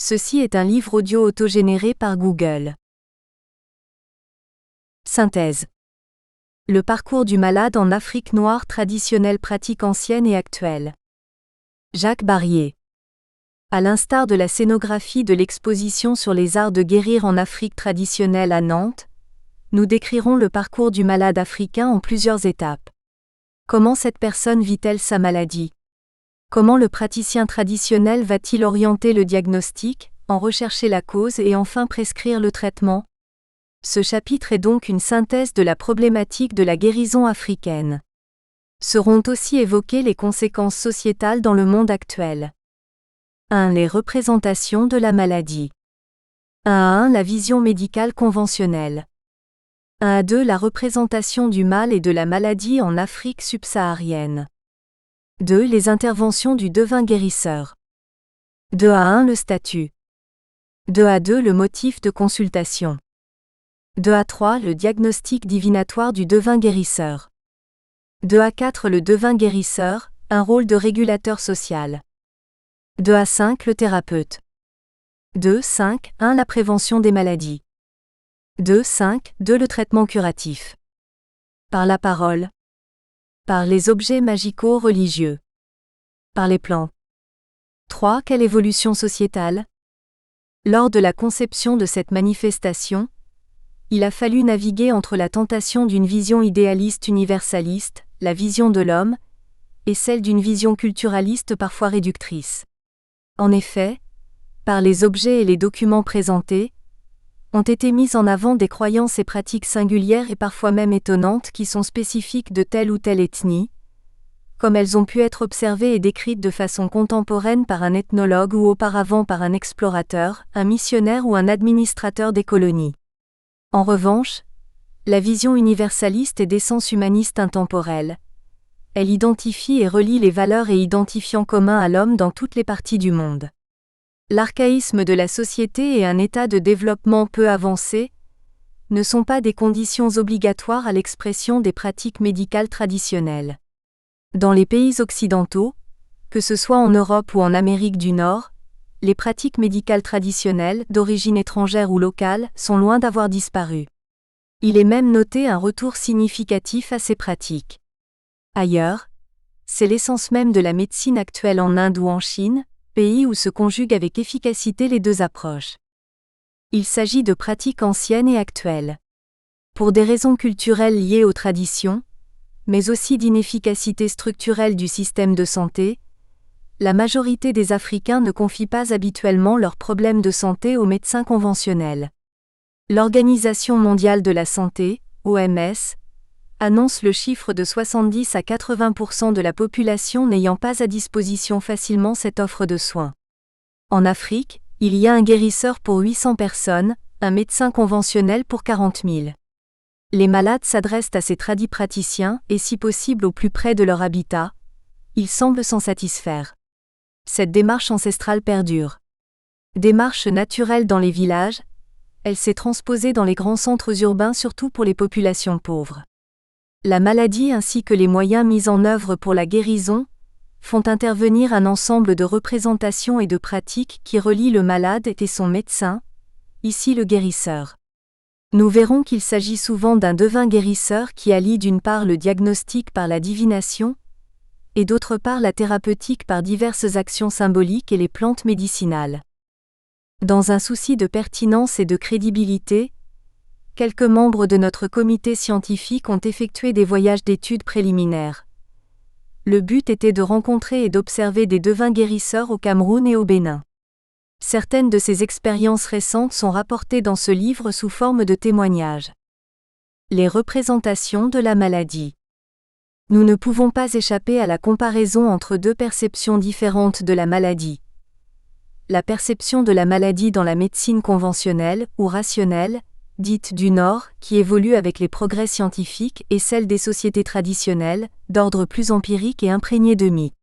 Ceci est un livre audio autogénéré par Google. Synthèse. Le parcours du malade en Afrique noire traditionnelle, pratique ancienne et actuelle. Jacques Barrier. À l'instar de la scénographie de l'exposition sur les arts de guérir en Afrique traditionnelle à Nantes, nous décrirons le parcours du malade africain en plusieurs étapes. Comment cette personne vit-elle sa maladie? Comment le praticien traditionnel va-t-il orienter le diagnostic, en rechercher la cause et enfin prescrire le traitement? Ce chapitre est donc une synthèse de la problématique de la guérison africaine. Seront aussi évoquées les conséquences sociétales dans le monde actuel. 1. Les représentations de la maladie. 1. La vision médicale conventionnelle. 1. La représentation du mal et de la maladie en Afrique subsaharienne. 2. Les interventions du devin guérisseur. 2. Le statut. 2. Le motif de consultation. 2. Le diagnostic divinatoire du devin guérisseur. 2. Le devin guérisseur, un rôle de régulateur social. 2. Le thérapeute. 2. La prévention des maladies. 2. Le traitement curatif. Par la parole. Par les objets magicaux religieux. Par les plantes. 3. Quelle évolution sociétale? Lors de la conception de cette manifestation, il a fallu naviguer entre la tentation d'une vision idéaliste universaliste, la vision de l'homme, et celle d'une vision culturaliste parfois réductrice. En effet, par les objets et les documents présentés, ont été mises en avant des croyances et pratiques singulières et parfois même étonnantes qui sont spécifiques de telle ou telle ethnie, comme elles ont pu être observées et décrites de façon contemporaine par un ethnologue ou auparavant par un explorateur, un missionnaire ou un administrateur des colonies. En revanche, la vision universaliste est d'essence humaniste intemporelle. Elle identifie et relie les valeurs et identifiants communs à l'homme dans toutes les parties du monde. L'archaïsme de la société et un état de développement peu avancé ne sont pas des conditions obligatoires à l'expression des pratiques médicales traditionnelles. Dans les pays occidentaux, que ce soit en Europe ou en Amérique du Nord, les pratiques médicales traditionnelles, d'origine étrangère ou locale, sont loin d'avoir disparu. Il est même noté un retour significatif à ces pratiques. Ailleurs, c'est l'essence même de la médecine actuelle en Inde ou en Chine, pays où se conjuguent avec efficacité les deux approches. Il s'agit de pratiques anciennes et actuelles. Pour des raisons culturelles liées aux traditions, mais aussi d'inefficacité structurelle du système de santé, la majorité des Africains ne confient pas habituellement leurs problèmes de santé aux médecins conventionnels. L'Organisation mondiale de la santé, OMS, annonce le chiffre de 70 à 80% de la population n'ayant pas à disposition facilement cette offre de soins. En Afrique, il y a un guérisseur pour 800 personnes, un médecin conventionnel pour 40 000. Les malades s'adressent à ces tradipraticiens et si possible au plus près de leur habitat. Ils semblent s'en satisfaire. Cette démarche ancestrale perdure. Démarche naturelle dans les villages, elle s'est transposée dans les grands centres urbains surtout pour les populations pauvres. La maladie ainsi que les moyens mis en œuvre pour la guérison font intervenir un ensemble de représentations et de pratiques qui relient le malade et son médecin, ici le guérisseur. Nous verrons qu'il s'agit souvent d'un devin guérisseur qui allie d'une part le diagnostic par la divination, et d'autre part la thérapeutique par diverses actions symboliques et les plantes médicinales. Dans un souci de pertinence et de crédibilité, quelques membres de notre comité scientifique ont effectué des voyages d'études préliminaires. Le but était de rencontrer et d'observer des devins guérisseurs au Cameroun et au Bénin. Certaines de ces expériences récentes sont rapportées dans ce livre sous forme de témoignages. Les représentations de la maladie. Nous ne pouvons pas échapper à la comparaison entre deux perceptions différentes de la maladie. La perception de la maladie dans la médecine conventionnelle ou rationnelle, dite du Nord, qui évolue avec les progrès scientifiques, et celle des sociétés traditionnelles, d'ordre plus empirique et imprégné de mythes.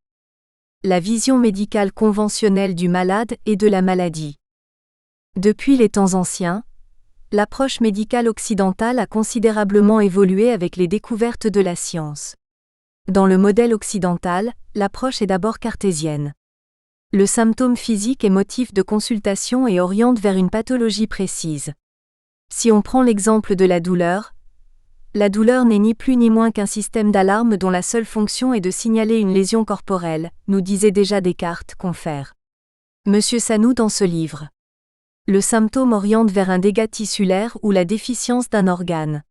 La vision médicale conventionnelle du malade et de la maladie. Depuis les temps anciens, l'approche médicale occidentale a considérablement évolué avec les découvertes de la science. Dans le modèle occidental, l'approche est d'abord cartésienne. Le symptôme physique est motif de consultation et oriente vers une pathologie précise. Si on prend l'exemple de la douleur n'est ni plus ni moins qu'un système d'alarme dont la seule fonction est de signaler une lésion corporelle, nous disait déjà Descartes, confère Monsieur Sanou dans ce livre. Le symptôme oriente vers un dégât tissulaire ou la déficience d'un organe.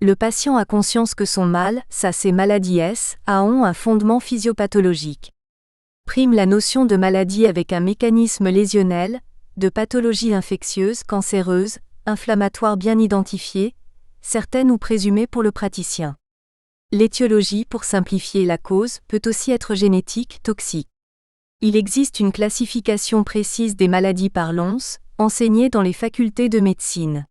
Le patient a conscience que son mal, ces maladies ont un fondement physiopathologique. Prime la notion de maladie avec un mécanisme lésionnel, de pathologie infectieuse, cancéreuse, inflammatoire bien identifiée, certaine ou présumée pour le praticien. L'étiologie, pour simplifier la cause, peut aussi être génétique, toxique. Il existe une classification précise des maladies par l'OMS, enseignée dans les facultés de médecine.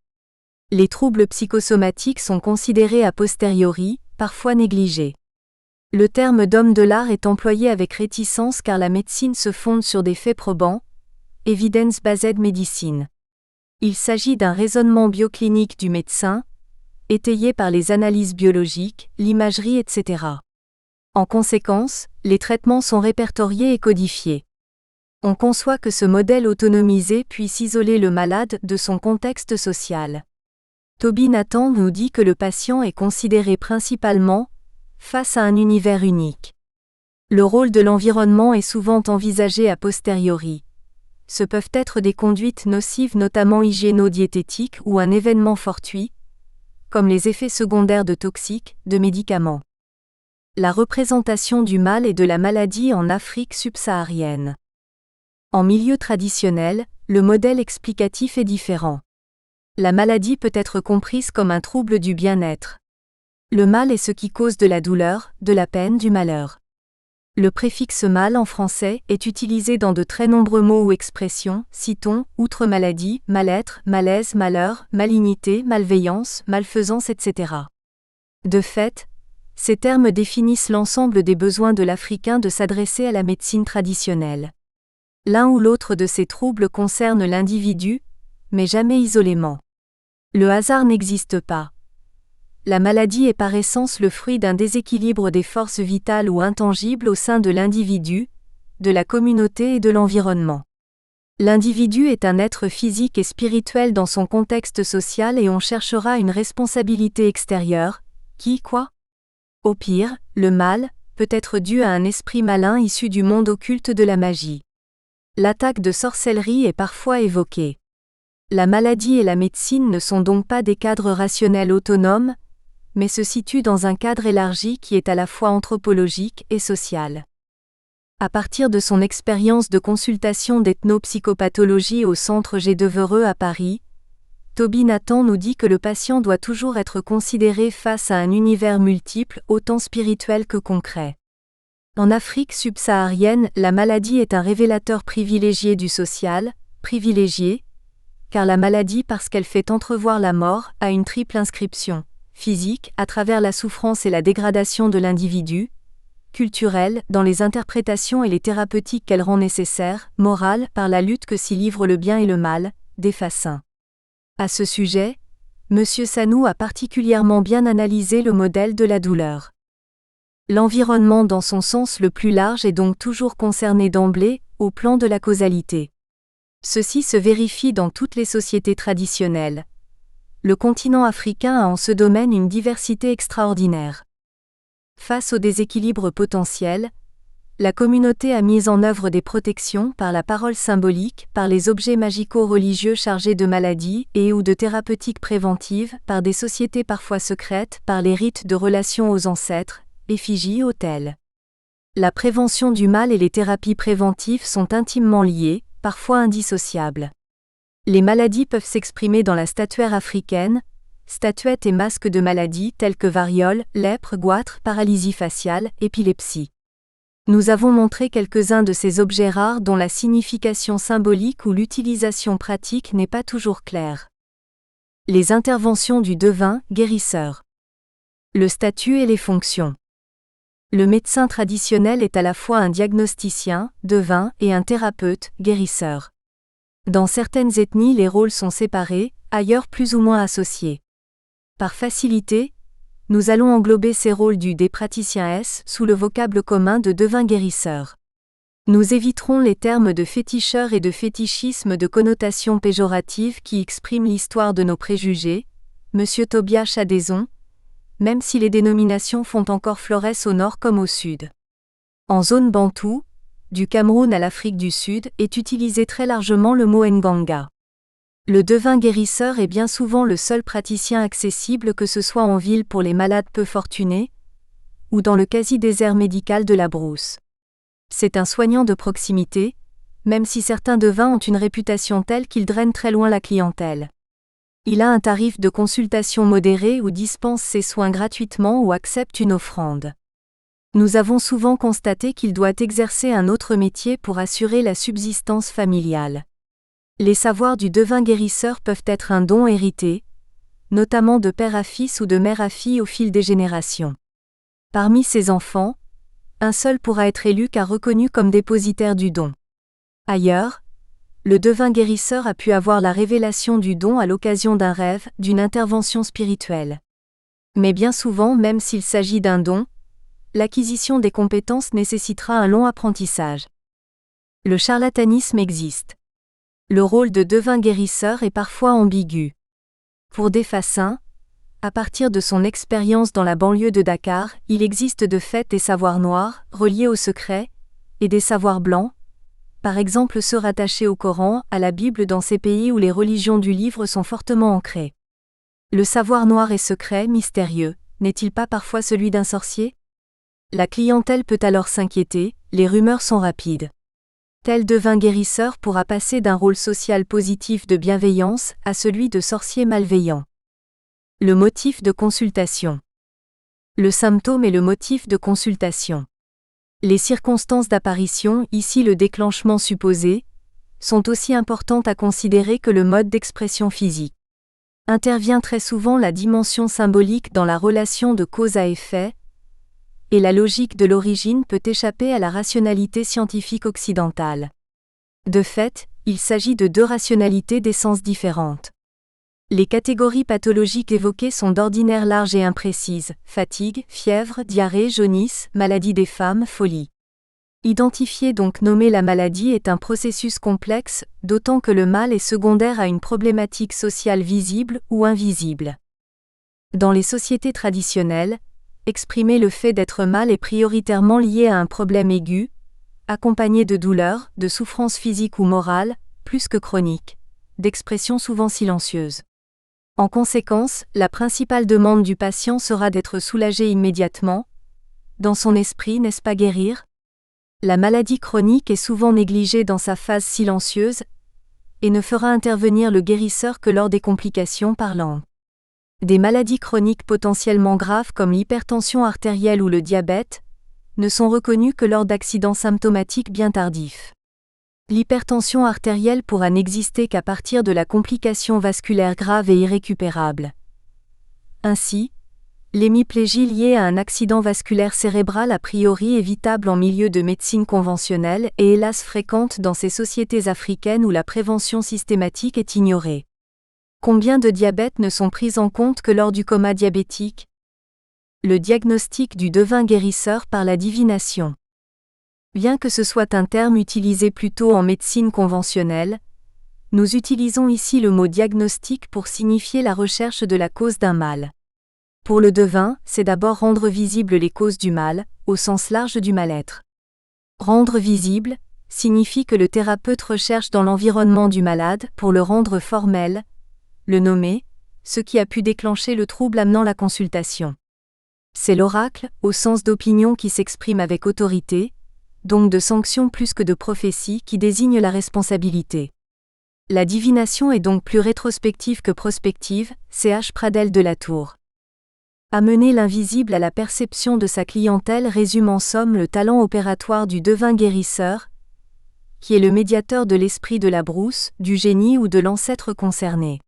Les troubles psychosomatiques sont considérés a posteriori, parfois négligés. Le terme d'homme de l'art est employé avec réticence car la médecine se fonde sur des faits probants, evidence-based medicine. Il s'agit d'un raisonnement bioclinique du médecin, étayé par les analyses biologiques, l'imagerie, etc. En conséquence, les traitements sont répertoriés et codifiés. On conçoit que ce modèle autonomisé puisse isoler le malade de son contexte social. Toby Nathan nous dit que le patient est considéré principalement face à un univers unique. Le rôle de l'environnement est souvent envisagé a posteriori. Ce peuvent être des conduites nocives notamment hygiéno-diététiques ou un événement fortuit, comme les effets secondaires de toxiques, de médicaments. La représentation du mal et de la maladie en Afrique subsaharienne. En milieu traditionnel, le modèle explicatif est différent. La maladie peut être comprise comme un trouble du bien-être. Le mal est ce qui cause de la douleur, de la peine, du malheur. Le préfixe mal en français est utilisé dans de très nombreux mots ou expressions, citons, outre maladie, mal-être, malaise, malheur, malignité, malveillance, malfaisance, etc. De fait, ces termes définissent l'ensemble des besoins de l'Africain de s'adresser à la médecine traditionnelle. L'un ou l'autre de ces troubles concerne l'individu, mais jamais isolément. Le hasard n'existe pas. La maladie est par essence le fruit d'un déséquilibre des forces vitales ou intangibles au sein de l'individu, de la communauté et de l'environnement. L'individu est un être physique et spirituel dans son contexte social et on cherchera une responsabilité extérieure, Au pire, le mal peut être dû à un esprit malin issu du monde occulte de la magie. L'attaque de sorcellerie est parfois évoquée. La maladie et la médecine ne sont donc pas des cadres rationnels autonomes, mais se situent dans un cadre élargi qui est à la fois anthropologique et social. À partir de son expérience de consultation d'ethnopsychopathologie au centre G de Vereux à Paris, Toby Nathan nous dit que le patient doit toujours être considéré face à un univers multiple, autant spirituel que concret. En Afrique subsaharienne, la maladie est un révélateur privilégié du social, car la maladie, parce qu'elle fait entrevoir la mort, a une triple inscription. Physique, à travers la souffrance et la dégradation de l'individu, culturelle, dans les interprétations et les thérapeutiques qu'elle rend nécessaires, morale, par la lutte que s'y livrent le bien et le mal, des façins. À ce sujet, M. Sanou a particulièrement bien analysé le modèle de la douleur. L'environnement dans son sens le plus large est donc toujours concerné d'emblée, au plan de la causalité. Ceci se vérifie dans toutes les sociétés traditionnelles. Le continent africain a en ce domaine une diversité extraordinaire. Face au déséquilibre potentiel, la communauté a mis en œuvre des protections par la parole symbolique, par les objets magico-religieux chargés de maladies et ou de thérapeutiques préventives, par des sociétés parfois secrètes, par les rites de relation aux ancêtres, effigies, autels. La prévention du mal et les thérapies préventives sont intimement liées, parfois indissociables. Les maladies peuvent s'exprimer dans la statuaire africaine, statuettes et masques de maladies telles que variole, lèpre, goitre, paralysie faciale, épilepsie. Nous avons montré quelques-uns de ces objets rares dont la signification symbolique ou l'utilisation pratique n'est pas toujours claire. Les interventions du devin, guérisseur. Le statut et les fonctions. Le médecin traditionnel est à la fois un diagnosticien, devin, et un thérapeute, guérisseur. Dans certaines ethnies les rôles sont séparés, ailleurs plus ou moins associés. Par facilité, nous allons englober ces rôles des praticiens sous le vocable commun de devin guérisseur. Nous éviterons les termes de féticheur et de fétichisme de connotation péjorative qui expriment l'histoire de nos préjugés, Monsieur Tobias Chadaison, même si les dénominations font encore florès au nord comme au sud. En zone bantoue, du Cameroun à l'Afrique du Sud, est utilisé très largement le mot nganga. Le devin guérisseur est bien souvent le seul praticien accessible, que ce soit en ville pour les malades peu fortunés, ou dans le quasi-désert médical de la brousse. C'est un soignant de proximité, même si certains devins ont une réputation telle qu'ils drainent très loin la clientèle. Il a un tarif de consultation modéré ou dispense ses soins gratuitement ou accepte une offrande. Nous avons souvent constaté qu'il doit exercer un autre métier pour assurer la subsistance familiale. Les savoirs du devin guérisseur peuvent être un don hérité, notamment de père à fils ou de mère à fille au fil des générations. Parmi ses enfants, un seul pourra être élu car reconnu comme dépositaire du don. Ailleurs, le devin guérisseur a pu avoir la révélation du don à l'occasion d'un rêve, d'une intervention spirituelle. Mais bien souvent, même s'il s'agit d'un don, l'acquisition des compétences nécessitera un long apprentissage. Le charlatanisme existe. Le rôle de devin guérisseur est parfois ambigu. Pour des Fassins, à partir de son expérience dans la banlieue de Dakar, il existe de fait des savoirs noirs, reliés au secret, et des savoirs blancs, par exemple ceux rattachés au Coran, à la Bible dans ces pays où les religions du livre sont fortement ancrées. Le savoir noir et secret, mystérieux, n'est-il pas parfois celui d'un sorcier ? La clientèle peut alors s'inquiéter, les rumeurs sont rapides. Tel devin guérisseur pourra passer d'un rôle social positif de bienveillance à celui de sorcier malveillant. Le motif de consultation. Le symptôme et le motif de consultation. Les circonstances d'apparition, ici le déclenchement supposé, sont aussi importantes à considérer que le mode d'expression physique. Intervient très souvent la dimension symbolique dans la relation de cause à effet, et la logique de l'origine peut échapper à la rationalité scientifique occidentale. De fait, il s'agit de deux rationalités d'essence différentes. Les catégories pathologiques évoquées sont d'ordinaire larges et imprécises: fatigue, fièvre, diarrhée, jaunisse, maladie des femmes, folie. Identifier donc nommer la maladie est un processus complexe, d'autant que le mal est secondaire à une problématique sociale visible ou invisible. Dans les sociétés traditionnelles, exprimer le fait d'être mal est prioritairement lié à un problème aigu, accompagné de douleurs, de souffrances physiques ou morales, plus que chroniques, d'expressions souvent silencieuses. En conséquence, la principale demande du patient sera d'être soulagé immédiatement. Dans son esprit, n'est-ce pas guérir ? La maladie chronique est souvent négligée dans sa phase silencieuse et ne fera intervenir le guérisseur que lors des complications parlantes. Des maladies chroniques potentiellement graves comme l'hypertension artérielle ou le diabète ne sont reconnues que lors d'accidents symptomatiques bien tardifs. L'hypertension artérielle pourra n'exister qu'à partir de la complication vasculaire grave et irrécupérable. Ainsi, l'hémiplégie liée à un accident vasculaire cérébral a priori évitable en milieu de médecine conventionnelle est hélas fréquente dans ces sociétés africaines où la prévention systématique est ignorée. Combien de diabètes ne sont pris en compte que lors du coma diabétique ? Le diagnostic du devin guérisseur par la divination. Bien que ce soit un terme utilisé plutôt en médecine conventionnelle, nous utilisons ici le mot diagnostic pour signifier la recherche de la cause d'un mal. Pour le devin, c'est d'abord rendre visibles les causes du mal, au sens large du mal-être. Rendre visible signifie que le thérapeute recherche dans l'environnement du malade pour le rendre formel, le nommer, ce qui a pu déclencher le trouble amenant la consultation. C'est l'oracle, au sens d'opinion qui s'exprime avec autorité, donc de sanction plus que de prophétie, qui désigne la responsabilité. La divination est donc plus rétrospective que prospective, Ch. Pradel de la Tour. Amener l'invisible à la perception de sa clientèle résume en somme le talent opératoire du devin guérisseur, qui est le médiateur de l'esprit de la brousse, du génie ou de l'ancêtre concerné.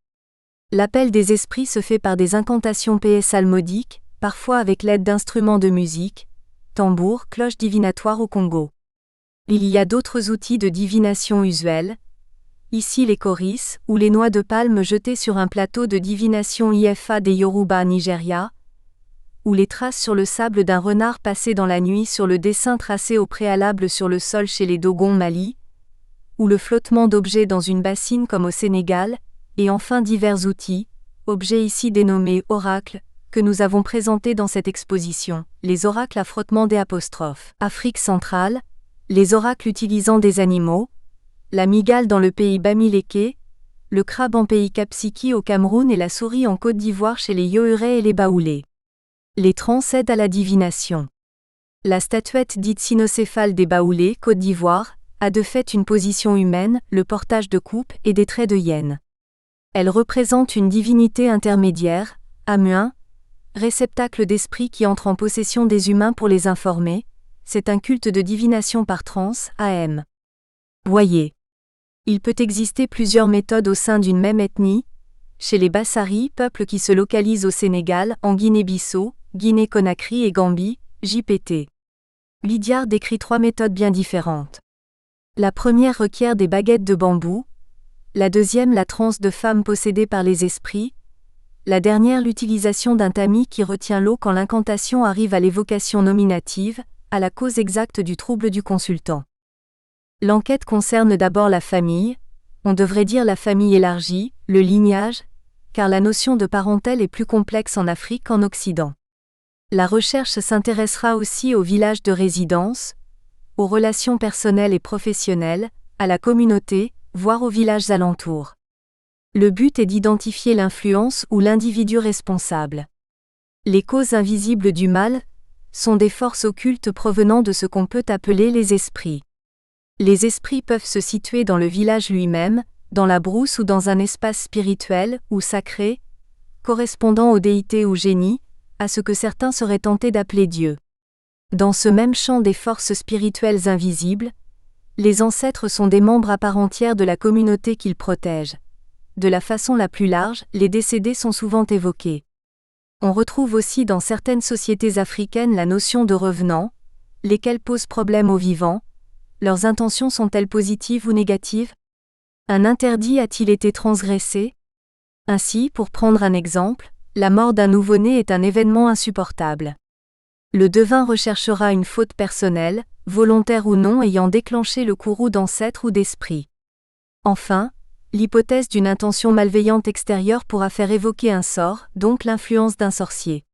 L'appel des esprits se fait par des incantations psalmodiques, parfois avec l'aide d'instruments de musique, tambours, cloches divinatoires au Congo. Il y a d'autres outils de divination usuels, ici les choris, ou les noix de palme jetées sur un plateau de divination IFA des Yoruba Nigeria, ou les traces sur le sable d'un renard passé dans la nuit sur le dessin tracé au préalable sur le sol chez les Dogon Mali, ou le flottement d'objets dans une bassine comme au Sénégal, et enfin divers outils, objets ici dénommés oracles, que nous avons présentés dans cette exposition, les oracles à frottement des apostrophes. Afrique centrale, les oracles utilisant des animaux, la mygale dans le pays Bamileke, le crabe en pays Kapsiki au Cameroun et la souris en Côte d'Ivoire chez les Youré et les Baoulés. Les trans aident à la divination. La statuette dite cynocéphale des Baoulés, Côte d'Ivoire, a de fait une position humaine, le portage de coupe et des traits de hyène. Elle représente une divinité intermédiaire, Amuin, réceptacle d'esprit qui entre en possession des humains pour les informer, c'est un culte de divination par trans, AM. Voyez. Il peut exister plusieurs méthodes au sein d'une même ethnie, chez les Bassari, peuple qui se localise au Sénégal, en Guinée-Bissau, Guinée-Conakry et Gambie, JPT. Lydiard décrit 3 méthodes bien différentes. La première requiert des baguettes de bambou, la deuxième la transe de femmes possédées par les esprits, la dernière l'utilisation d'un tamis qui retient l'eau quand l'incantation arrive à l'évocation nominative, à la cause exacte du trouble du consultant. L'enquête concerne d'abord la famille, on devrait dire la famille élargie, le lignage, car la notion de parentèle est plus complexe en Afrique qu'en Occident. La recherche s'intéressera aussi au village de résidence, aux relations personnelles et professionnelles, à la communauté, voire aux villages alentours. Le but est d'identifier l'influence ou l'individu responsable. Les causes invisibles du mal sont des forces occultes provenant de ce qu'on peut appeler les esprits. Les esprits peuvent se situer dans le village lui-même, dans la brousse ou dans un espace spirituel ou sacré, correspondant aux déités ou génies, à ce que certains seraient tentés d'appeler Dieu. Dans ce même champ des forces spirituelles invisibles, les ancêtres sont des membres à part entière de la communauté qu'ils protègent. De la façon la plus large, les décédés sont souvent évoqués. On retrouve aussi dans certaines sociétés africaines la notion de revenants, lesquels posent problème aux vivants. Leurs intentions sont-elles positives ou négatives? Un interdit a-t-il été transgressé? Ainsi, pour prendre un exemple, la mort d'un nouveau-né est un événement insupportable. Le devin recherchera une faute personnelle, volontaire ou non, ayant déclenché le courroux d'ancêtre ou d'esprit. Enfin, l'hypothèse d'une intention malveillante extérieure pourra faire évoquer un sort, donc l'influence d'un sorcier.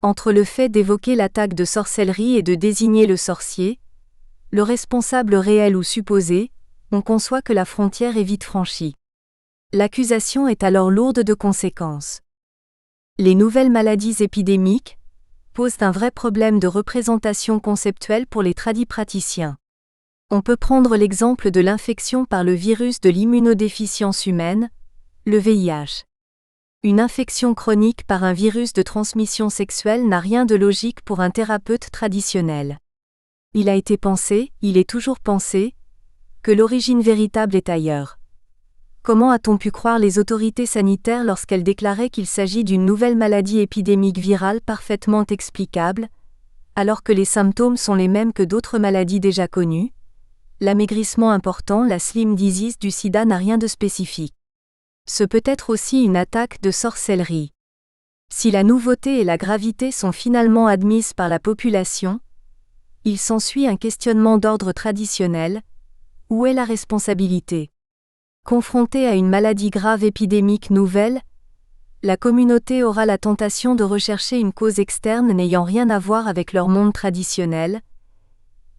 Entre le fait d'évoquer l'attaque de sorcellerie et de désigner le sorcier, le responsable réel ou supposé, on conçoit que la frontière est vite franchie. L'accusation est alors lourde de conséquences. Les nouvelles maladies épidémiques posent un vrai problème de représentation conceptuelle pour les tradipraticiens. On peut prendre l'exemple de l'infection par le virus de l'immunodéficience humaine, le VIH. Une infection chronique par un virus de transmission sexuelle n'a rien de logique pour un thérapeute traditionnel. Il a été pensé, il est toujours pensé, que l'origine véritable est ailleurs. Comment a-t-on pu croire les autorités sanitaires lorsqu'elles déclaraient qu'il s'agit d'une nouvelle maladie épidémique virale parfaitement explicable, alors que les symptômes sont les mêmes que d'autres maladies déjà connues? L'amaigrissement important, la slim disease du sida n'a rien de spécifique. Ce peut être aussi une attaque de sorcellerie. Si la nouveauté et la gravité sont finalement admises par la population, il s'ensuit un questionnement d'ordre traditionnel. Où est la responsabilité? Confrontée à une maladie grave épidémique nouvelle, la communauté aura la tentation de rechercher une cause externe n'ayant rien à voir avec leur monde traditionnel.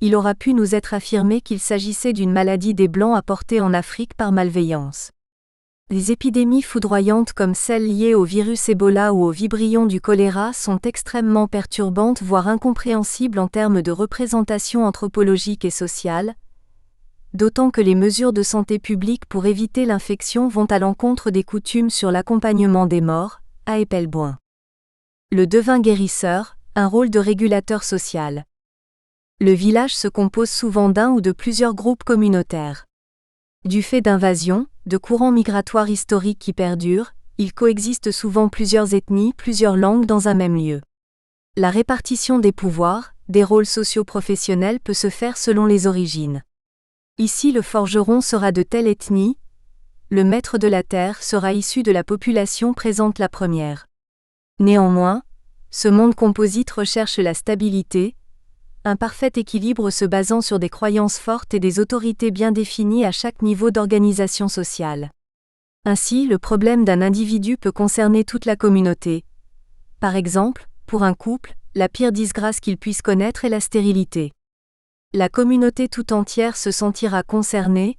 Il aura pu nous être affirmé qu'il s'agissait d'une maladie des Blancs apportée en Afrique par malveillance. Les épidémies foudroyantes comme celles liées au virus Ebola ou au vibrion du choléra sont extrêmement perturbantes voire incompréhensibles en termes de représentation anthropologique et sociale, d'autant que les mesures de santé publique pour éviter l'infection vont à l'encontre des coutumes sur l'accompagnement des morts, à Epelboin. Le devin guérisseur, un rôle de régulateur social. Le village se compose souvent d'un ou de plusieurs groupes communautaires. Du fait d'invasions, de courants migratoires historiques qui perdurent, il coexiste souvent plusieurs ethnies, plusieurs langues dans un même lieu. La répartition des pouvoirs, des rôles socio-professionnels peut se faire selon les origines. Ici le forgeron sera de telle ethnie, le maître de la terre sera issu de la population présente la première. Néanmoins, Ce monde composite recherche la stabilité, un parfait équilibre se basant sur des croyances fortes et des autorités bien définies à chaque niveau d'organisation sociale. Ainsi, le problème d'un individu peut concerner toute la communauté. Par exemple, pour un couple, la pire disgrâce qu'il puisse connaître est la stérilité. La communauté tout entière se sentira concernée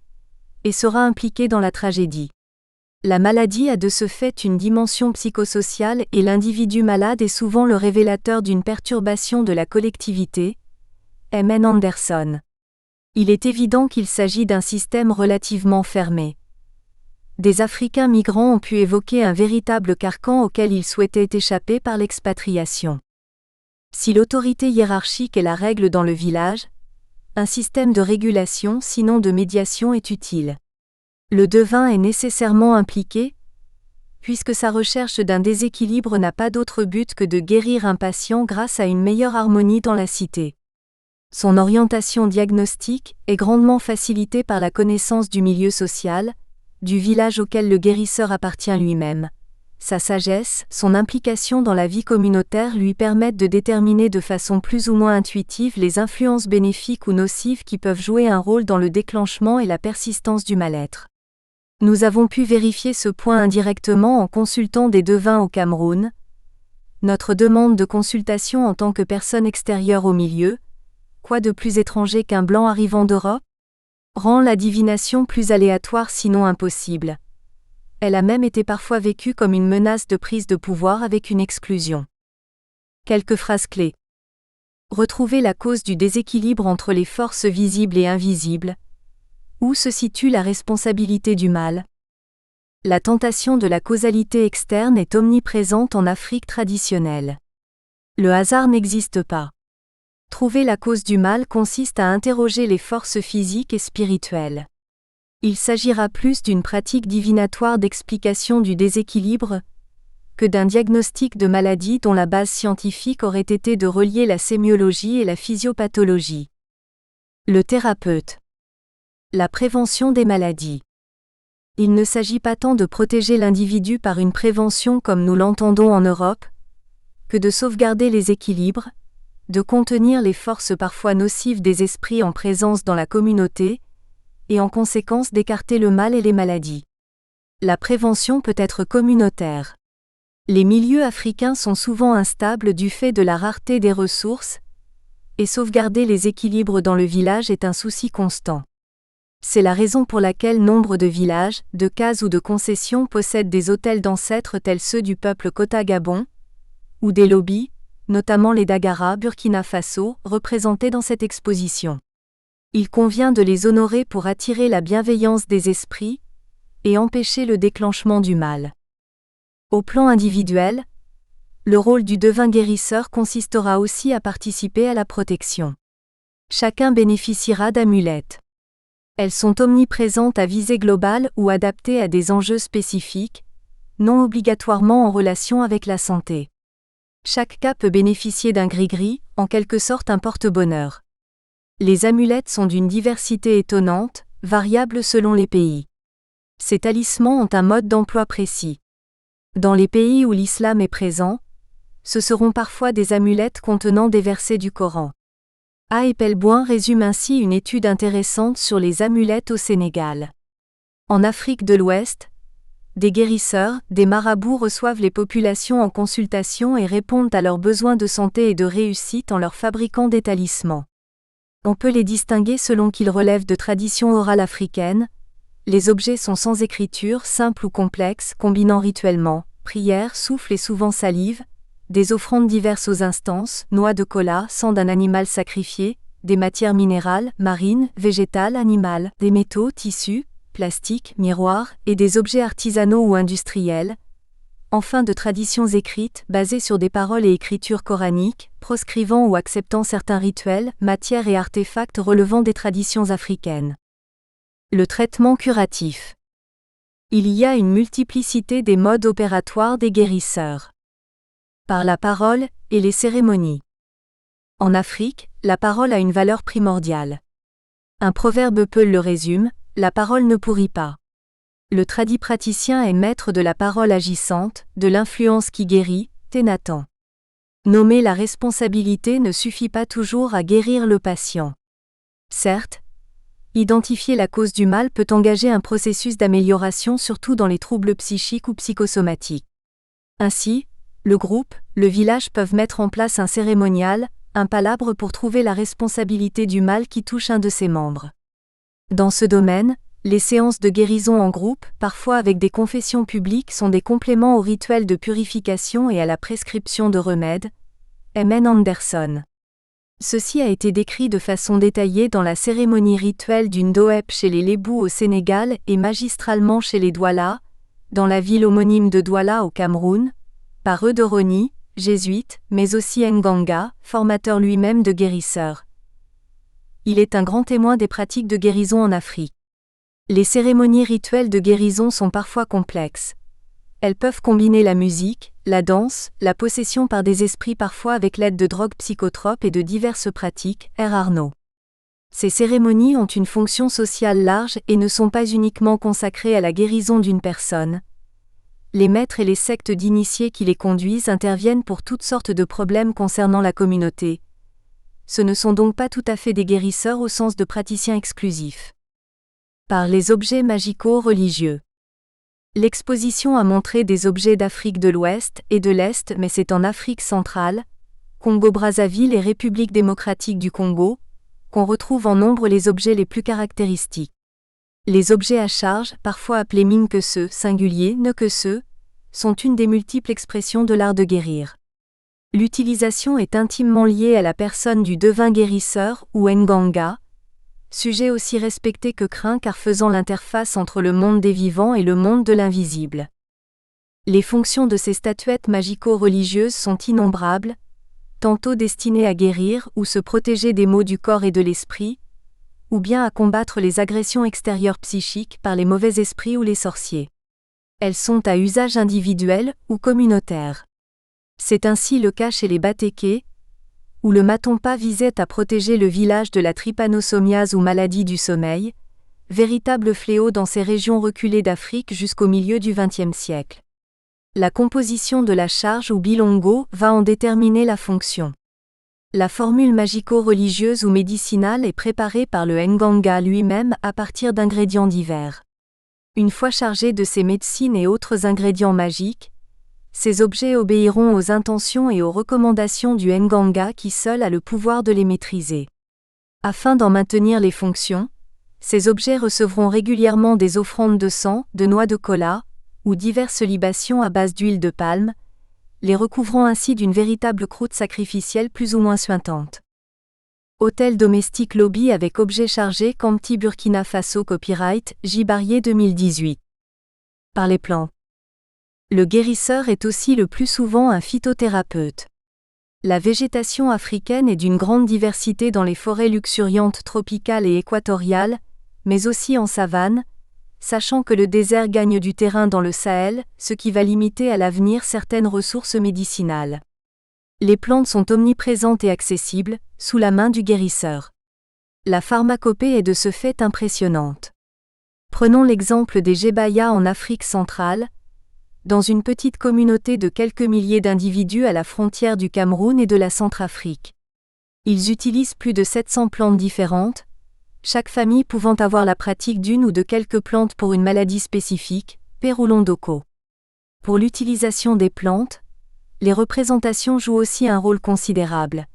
et sera impliquée dans la tragédie. La maladie a de ce fait une dimension psychosociale et l'individu malade est souvent le révélateur d'une perturbation de la collectivité. M. N. Anderson. Il est évident qu'il s'agit d'un système relativement fermé. Des Africains migrants ont pu évoquer un véritable carcan auquel ils souhaitaient échapper par l'expatriation. Si l'autorité hiérarchique est la règle dans le village, un système de régulation, sinon de médiation, est utile. Le devin est nécessairement impliqué, puisque sa recherche d'un déséquilibre n'a pas d'autre but que de guérir un patient grâce à une meilleure harmonie dans la cité. Son orientation diagnostique est grandement facilitée par la connaissance du milieu social, du village auquel le guérisseur appartient lui-même. Sa sagesse, son implication dans la vie communautaire lui permettent de déterminer de façon plus ou moins intuitive les influences bénéfiques ou nocives qui peuvent jouer un rôle dans le déclenchement et la persistance du mal-être. Nous avons pu vérifier ce point indirectement en consultant des devins au Cameroun. Notre demande de consultation en tant que personne extérieure au milieu, quoi de plus étranger qu'un blanc arrivant d'Europe, rend la divination plus aléatoire sinon impossible. Elle a même été parfois vécue comme une menace de prise de pouvoir avec une exclusion. Quelques phrases clés. Retrouver la cause du déséquilibre entre les forces visibles et invisibles. Où se situe la responsabilité du mal? La tentation de la causalité externe est omniprésente en Afrique traditionnelle. Le hasard n'existe pas. Trouver la cause du mal consiste à interroger les forces physiques et spirituelles. Il s'agira plus d'une pratique divinatoire d'explication du déséquilibre que d'un diagnostic de maladie dont la base scientifique aurait été de relier la sémiologie et la physiopathologie. Le thérapeute. La prévention des maladies. Il ne s'agit pas tant de protéger l'individu par une prévention comme nous l'entendons en Europe, que de sauvegarder les équilibres, de contenir les forces parfois nocives des esprits en présence dans la communauté, et en conséquence d'écarter le mal et les maladies. La prévention peut être communautaire. Les milieux africains sont souvent instables du fait de la rareté des ressources, et sauvegarder les équilibres dans le village est un souci constant. C'est la raison pour laquelle nombre de villages, de cases ou de concessions possèdent des hôtels d'ancêtres tels ceux du peuple Kota-Gabon, ou des lobbies, notamment les Dagara Burkina Faso, représentés dans cette exposition. Il convient de les honorer pour attirer la bienveillance des esprits et empêcher le déclenchement du mal. Au plan individuel, le rôle du devin guérisseur consistera aussi à participer à la protection. Chacun bénéficiera d'amulettes. Elles sont omniprésentes à visée globale ou adaptées à des enjeux spécifiques, non obligatoirement en relation avec la santé. Chaque cas peut bénéficier d'un gris-gris, en quelque sorte un porte-bonheur. Les amulettes sont d'une diversité étonnante, variable selon les pays. Ces talismans ont un mode d'emploi précis. Dans les pays où l'islam est présent, ce seront parfois des amulettes contenant des versets du Coran. A. Pelboin résume ainsi une étude intéressante sur les amulettes au Sénégal. En Afrique de l'Ouest, des guérisseurs, des marabouts reçoivent les populations en consultation et répondent à leurs besoins de santé et de réussite en leur fabriquant des talismans. On peut les distinguer selon qu'ils relèvent de traditions orales africaines. Les objets sont sans écriture, simples ou complexes, combinant rituellement prière, souffle et souvent salive, des offrandes diverses aux instances, noix de cola, sang d'un animal sacrifié, des matières minérales, marines, végétales, animales, des métaux, tissus, plastiques, miroirs, et des objets artisanaux ou industriels, enfin de traditions écrites, basées sur des paroles et écritures coraniques, proscrivant ou acceptant certains rituels, matières et artefacts relevant des traditions africaines. Le traitement curatif. Il y a une multiplicité des modes opératoires des guérisseurs. Par la parole et les cérémonies. En Afrique, la parole a une valeur primordiale. Un proverbe Peul le résume, la parole ne pourrit pas. Le tradipraticien est maître de la parole agissante, de l'influence qui guérit, Thénatan. Nommer la responsabilité ne suffit pas toujours à guérir le patient. Certes, identifier la cause du mal peut engager un processus d'amélioration surtout dans les troubles psychiques ou psychosomatiques. Ainsi, le groupe, le village peuvent mettre en place un cérémonial, un palabre pour trouver la responsabilité du mal qui touche un de ses membres. Dans ce domaine, les séances de guérison en groupe, parfois avec des confessions publiques, sont des compléments aux rituels de purification et à la prescription de remèdes. M. Anderson. Ceci a été décrit de façon détaillée dans la cérémonie rituelle d'une Doep chez les Lébou au Sénégal et magistralement chez les Douala, dans la ville homonyme de Douala au Cameroun, par Euderoni, jésuite, mais aussi Nganga, formateur lui-même de guérisseurs. Il est un grand témoin des pratiques de guérison en Afrique. Les cérémonies rituelles de guérison sont parfois complexes. Elles peuvent combiner la musique, la danse, la possession par des esprits parfois avec l'aide de drogues psychotropes et de diverses pratiques. R. Arnaud. Ces cérémonies ont une fonction sociale large et ne sont pas uniquement consacrées à la guérison d'une personne. Les maîtres et les sectes d'initiés qui les conduisent interviennent pour toutes sortes de problèmes concernant la communauté. Ce ne sont donc pas tout à fait des guérisseurs au sens de praticiens exclusifs. Par les objets magico-religieux. L'exposition a montré des objets d'Afrique de l'Ouest et de l'Est, mais c'est en Afrique centrale, Congo-Brazzaville et République démocratique du Congo, qu'on retrouve en nombre les objets les plus caractéristiques. Les objets à charge, parfois appelés minkese, singulier, nekese, sont une des multiples expressions de l'art de guérir. L'utilisation est intimement liée à la personne du devin guérisseur ou Nganga, sujet aussi respecté que craint car faisant l'interface entre le monde des vivants et le monde de l'invisible. Les fonctions de ces statuettes magico-religieuses sont innombrables, tantôt destinées à guérir ou se protéger des maux du corps et de l'esprit, ou bien à combattre les agressions extérieures psychiques par les mauvais esprits ou les sorciers. Elles sont à usage individuel ou communautaire. C'est ainsi le cas chez les Batéké, où le Matompa visait à protéger le village de la trypanosomiase ou maladie du sommeil, véritable fléau dans ces régions reculées d'Afrique jusqu'au milieu du XXe siècle. La composition de la charge ou bilongo va en déterminer la fonction. La formule magico-religieuse ou médicinale est préparée par le Nganga lui-même à partir d'ingrédients divers. Une fois chargés de ces médecines et autres ingrédients magiques, ces objets obéiront aux intentions et aux recommandations du Nganga qui seul a le pouvoir de les maîtriser. Afin d'en maintenir les fonctions, ces objets recevront régulièrement des offrandes de sang, de noix de kola, ou diverses libations à base d'huile de palme, les recouvrant ainsi d'une véritable croûte sacrificielle plus ou moins suintante. Hôtel domestique lobby avec objets chargés Campti Burkina Faso copyright J. Barrier 2018. Par les plantes. Le guérisseur est aussi le plus souvent un phytothérapeute. La végétation africaine est d'une grande diversité dans les forêts luxuriantes tropicales et équatoriales, mais aussi en savane, sachant que le désert gagne du terrain dans le Sahel, ce qui va limiter à l'avenir certaines ressources médicinales. Les plantes sont omniprésentes et accessibles, sous la main du guérisseur. La pharmacopée est de ce fait impressionnante. Prenons l'exemple des Gebaya en Afrique centrale, dans une petite communauté de quelques milliers d'individus à la frontière du Cameroun et de la Centrafrique. Ils utilisent plus de 700 plantes différentes, chaque famille pouvant avoir la pratique d'une ou de quelques plantes pour une maladie spécifique, Perulondoko. Pour l'utilisation des plantes, les représentations jouent aussi un rôle considérable.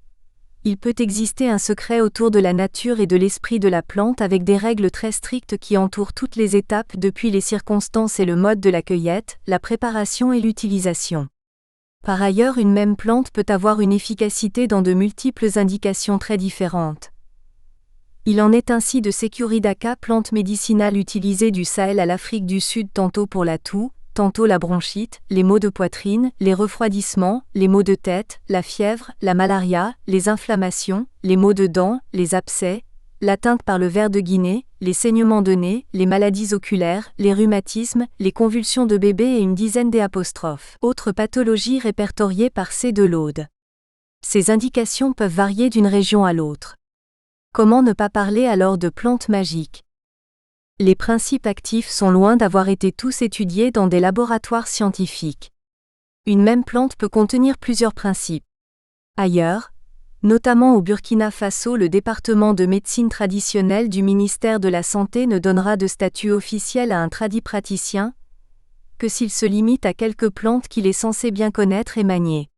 Il peut exister un secret autour de la nature et de l'esprit de la plante avec des règles très strictes qui entourent toutes les étapes depuis les circonstances et le mode de la cueillette, la préparation et l'utilisation. Par ailleurs, une même plante peut avoir une efficacité dans de multiples indications très différentes. Il en est ainsi de Securidaka, plante médicinale utilisée du Sahel à l'Afrique du Sud tantôt pour la toux, tantôt la bronchite, les maux de poitrine, les refroidissements, les maux de tête, la fièvre, la malaria, les inflammations, les maux de dents, les abcès, l'atteinte par le ver de Guinée, les saignements de nez, les maladies oculaires, les rhumatismes, les convulsions de bébé et une dizaine autres pathologies répertoriées par C. de Laude. Ces indications peuvent varier d'une région à l'autre. Comment ne pas parler alors de plantes magiques ? Les principes actifs sont loin d'avoir été tous étudiés dans des laboratoires scientifiques. Une même plante peut contenir plusieurs principes. Ailleurs, notamment au Burkina Faso, le département de médecine traditionnelle du ministère de la Santé ne donnera de statut officiel à un tradipraticien que s'il se limite à quelques plantes qu'il est censé bien connaître et manier.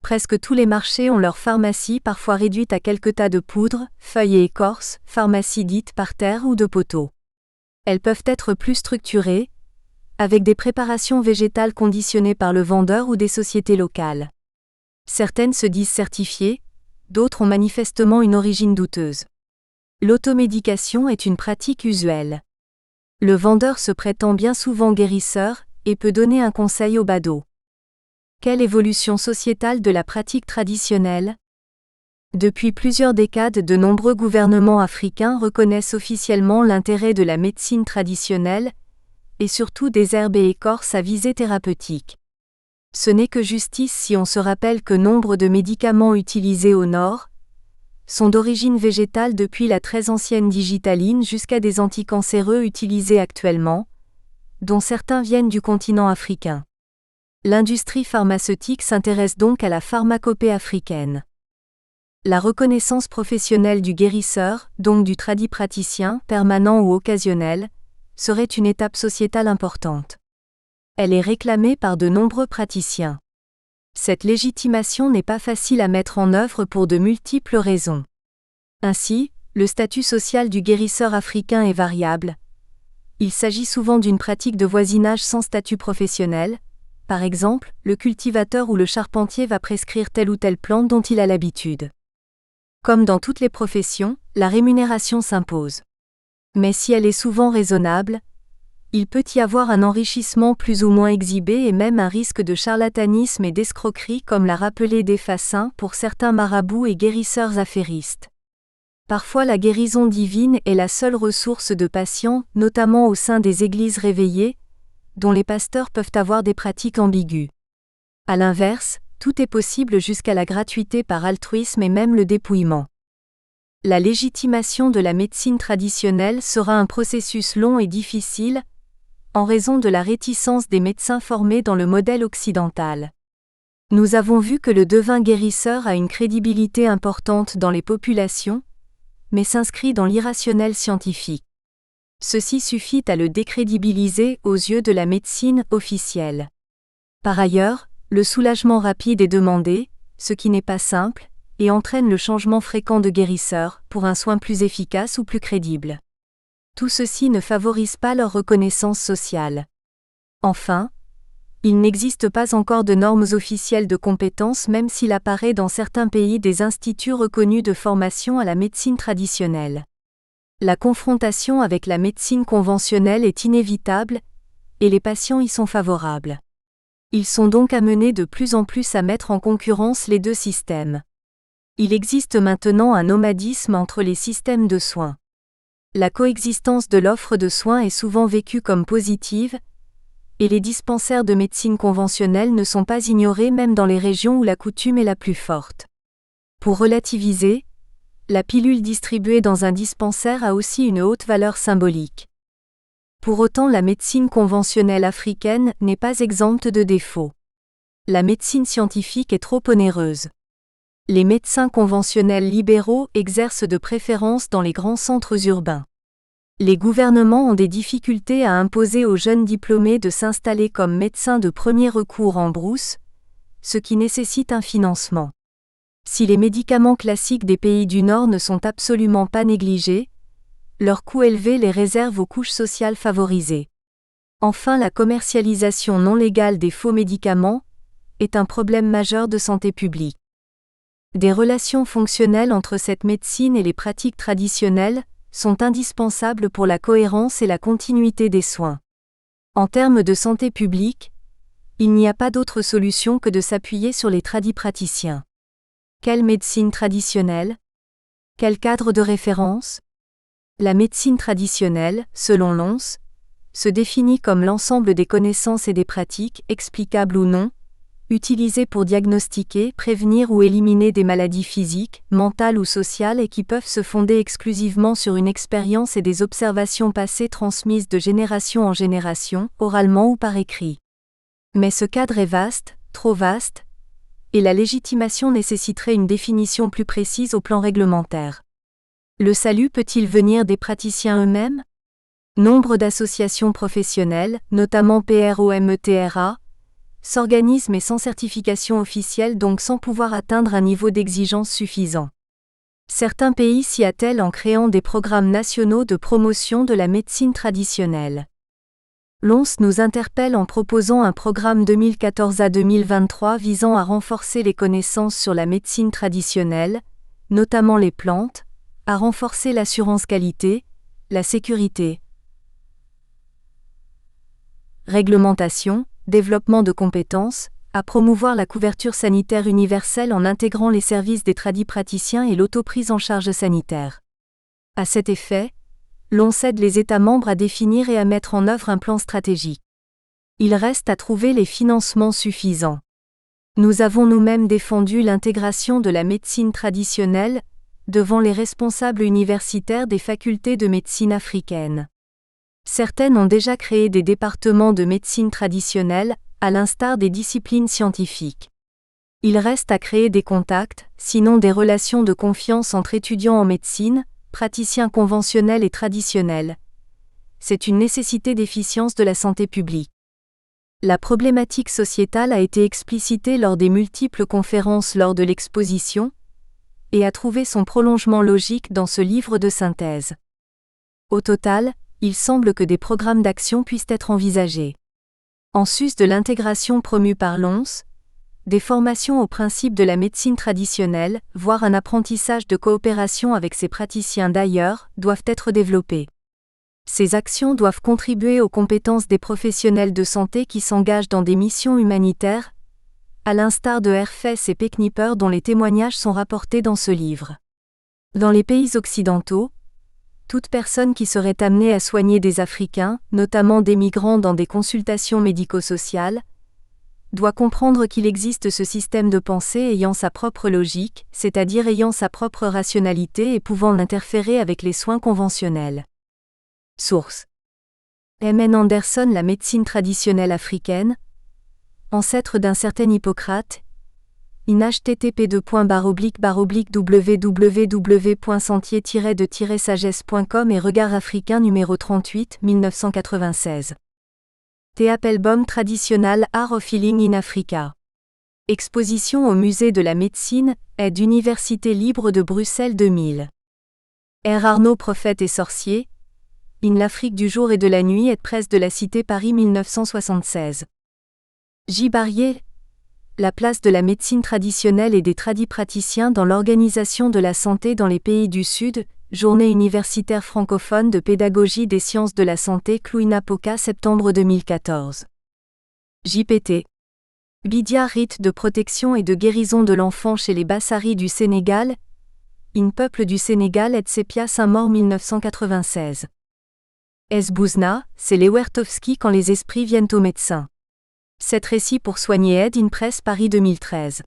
Presque tous les marchés ont leur pharmacie parfois réduite à quelques tas de poudre, feuilles et écorces, pharmacie dite parterre ou de poteaux. Elles peuvent être plus structurées, avec des préparations végétales conditionnées par le vendeur ou des sociétés locales. Certaines se disent certifiées, d'autres ont manifestement une origine douteuse. L'automédication est une pratique usuelle. Le vendeur se prétend bien souvent guérisseur et peut donner un conseil au badaud. Quelle évolution sociétale de la pratique traditionnelle ? Depuis plusieurs décades, de nombreux gouvernements africains reconnaissent officiellement l'intérêt de la médecine traditionnelle, et surtout des herbes et écorces à visée thérapeutique. Ce n'est que justice si on se rappelle que nombre de médicaments utilisés au Nord sont d'origine végétale, depuis la très ancienne digitaline jusqu'à des anticancéreux utilisés actuellement, dont certains viennent du continent africain. L'industrie pharmaceutique s'intéresse donc à la pharmacopée africaine. La reconnaissance professionnelle du guérisseur, donc du tradipraticien, permanent ou occasionnel, serait une étape sociétale importante. Elle est réclamée par de nombreux praticiens. Cette légitimation n'est pas facile à mettre en œuvre pour de multiples raisons. Ainsi, le statut social du guérisseur africain est variable. Il s'agit souvent d'une pratique de voisinage sans statut professionnel. Par exemple, le cultivateur ou le charpentier va prescrire telle ou telle plante dont il a l'habitude. Comme dans toutes les professions, la rémunération s'impose. Mais si elle est souvent raisonnable, il peut y avoir un enrichissement plus ou moins exhibé et même un risque de charlatanisme et d'escroquerie, comme l'a rappelé Desfassins pour certains marabouts et guérisseurs affairistes. Parfois la guérison divine est la seule ressource de patients, notamment au sein des églises réveillées, dont les pasteurs peuvent avoir des pratiques ambiguës. À l'inverse, tout est possible jusqu'à la gratuité par altruisme et même le dépouillement. La légitimation de la médecine traditionnelle sera un processus long et difficile, en raison de la réticence des médecins formés dans le modèle occidental. Nous avons vu que le devin guérisseur a une crédibilité importante dans les populations, mais s'inscrit dans l'irrationnel scientifique. Ceci suffit à le décrédibiliser aux yeux de la médecine officielle. Par ailleurs, le soulagement rapide est demandé, ce qui n'est pas simple, et entraîne le changement fréquent de guérisseur, pour un soin plus efficace ou plus crédible. Tout ceci ne favorise pas leur reconnaissance sociale. Enfin, il n'existe pas encore de normes officielles de compétences, même s'il apparaît dans certains pays des instituts reconnus de formation à la médecine traditionnelle. La confrontation avec la médecine conventionnelle est inévitable, et les patients y sont favorables. Ils sont donc amenés de plus en plus à mettre en concurrence les deux systèmes. Il existe maintenant un nomadisme entre les systèmes de soins. La coexistence de l'offre de soins est souvent vécue comme positive, et les dispensaires de médecine conventionnelle ne sont pas ignorés même dans les régions où la coutume est la plus forte. Pour relativiser, la pilule distribuée dans un dispensaire a aussi une haute valeur symbolique. Pour autant, la médecine conventionnelle africaine n'est pas exempte de défauts. La médecine scientifique est trop onéreuse. Les médecins conventionnels libéraux exercent de préférence dans les grands centres urbains. Les gouvernements ont des difficultés à imposer aux jeunes diplômés de s'installer comme médecins de premier recours en brousse, ce qui nécessite un financement. Si les médicaments classiques des pays du Nord ne sont absolument pas négligés, leur coût élevé les réserve aux couches sociales favorisées. Enfin, la commercialisation non légale des faux médicaments est un problème majeur de santé publique. Des relations fonctionnelles entre cette médecine et les pratiques traditionnelles sont indispensables pour la cohérence et la continuité des soins. En termes de santé publique, il n'y a pas d'autre solution que de s'appuyer sur les tradipraticiens. Quelle médecine traditionnelle ? Quel cadre de référence ? La médecine traditionnelle, selon l'OMS, se définit comme l'ensemble des connaissances et des pratiques, explicables ou non, utilisées pour diagnostiquer, prévenir ou éliminer des maladies physiques, mentales ou sociales et qui peuvent se fonder exclusivement sur une expérience et des observations passées transmises de génération en génération, oralement ou par écrit. Mais ce cadre est vaste, trop vaste, et la légitimation nécessiterait une définition plus précise au plan réglementaire. Le salut peut-il venir des praticiens eux-mêmes ? Nombre d'associations professionnelles, notamment PROMETRA, s'organisent mais sans certification officielle, donc sans pouvoir atteindre un niveau d'exigence suffisant. Certains pays s'y attellent en créant des programmes nationaux de promotion de la médecine traditionnelle. L'ONS nous interpelle en proposant un programme 2014 à 2023 visant à renforcer les connaissances sur la médecine traditionnelle, notamment les plantes, à renforcer l'assurance qualité, la sécurité, réglementation, développement de compétences, à promouvoir la couverture sanitaire universelle en intégrant les services des tradipraticiens et l'autoprise en charge sanitaire. À cet effet, l'ONS aide les États membres à définir et à mettre en œuvre un plan stratégique. Il reste à trouver les financements suffisants. Nous avons nous-mêmes défendu l'intégration de la médecine traditionnelle devant les responsables universitaires des facultés de médecine africaines. Certaines ont déjà créé des départements de médecine traditionnelle, à l'instar des disciplines scientifiques. Il reste à créer des contacts, sinon des relations de confiance entre étudiants en médecine, praticiens conventionnels et traditionnels. C'est une nécessité d'efficience de la santé publique. La problématique sociétale a été explicitée lors des multiples conférences lors de l'exposition, et a trouvé son prolongement logique dans ce livre de synthèse. Au total, il semble que des programmes d'action puissent être envisagés. En sus de l'intégration promue par l'ONS, des formations aux principes de la médecine traditionnelle, voire un apprentissage de coopération avec ces praticiens d'ailleurs, doivent être développés. Ces actions doivent contribuer aux compétences des professionnels de santé qui s'engagent dans des missions humanitaires, à l'instar de Herfès et Peknipper dont les témoignages sont rapportés dans ce livre. Dans les pays occidentaux, toute personne qui serait amenée à soigner des Africains, notamment des migrants dans des consultations médico-sociales, doit comprendre qu'il existe ce système de pensée ayant sa propre logique, c'est-à-dire ayant sa propre rationalité et pouvant interférer avec les soins conventionnels. Source. M. N. Anderson. La médecine traditionnelle africaine, ancêtre d'un certain Hippocrate, in http://www.sentier-de-sagesse.com et Regard africain numéro 38, 1996. The Appelbaum Traditional Art of Healing in Africa. Exposition au Musée de la Médecine, aide Université libre de Bruxelles 2000. R. Arnaud Prophète et sorcier, in l'Afrique du jour et de la nuit, aide presse de la Cité Paris 1976. J. Barrier. La place de la médecine traditionnelle et des tradipraticiens dans l'organisation de la santé dans les pays du Sud, Journée universitaire francophone de pédagogie des sciences de la santé Clouina-Poca septembre 2014. JPT. Bidia rite de protection et de guérison de l'enfant chez les Bassaris du Sénégal, in Peuple du Sénégal et Sepia Saint-Maur 1996. S. Bouzna, c'est Lewertowski quand les esprits viennent au médecin. 7 récits pour soigner aide in Presse Paris 2013.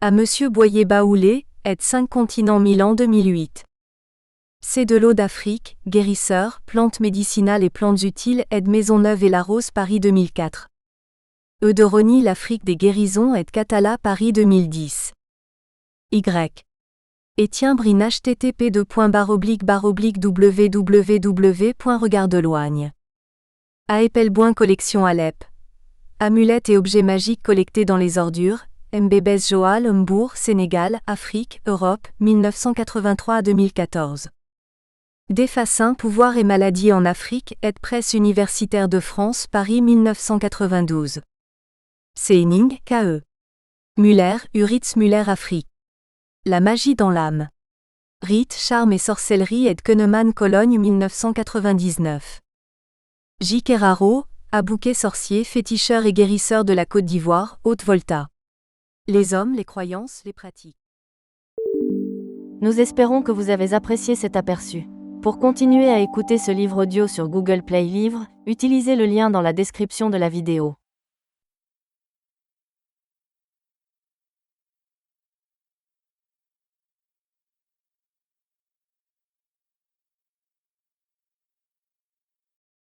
À Monsieur Boyer-Baoulé, aide 5 continents Milan 2008. C'est de l'eau d'Afrique, guérisseur, plantes médicinales et plantes utiles, aide Maisonneuve et La Rose Paris 2004. E. de Rony, l'Afrique des guérisons, aide Catala Paris 2010. Y. Étienne Brin http://www.regardeloigne. A. Epelboin collection Alep. Amulettes et objets magiques collectés dans les ordures, Mbébès Joal, Mbourg, Sénégal, Afrique, Europe, 1983 à 2014. Desfassins, Pouvoir et maladies en Afrique, aide Presse universitaire de France, Paris 1992. Seining, K.E. Muller, Uritz Muller Afrique. La magie dans l'âme. Rite, charme et sorcellerie, aide Kenneman Cologne 1999. J. Keraro, Abouquet sorcier, féticheur et guérisseur de la Côte d'Ivoire, Haute-Volta. Les hommes, les croyances, les pratiques. Nous espérons que vous avez apprécié cet aperçu. Pour continuer à écouter ce livre audio sur Google Play Livres, utilisez le lien dans la description de la vidéo.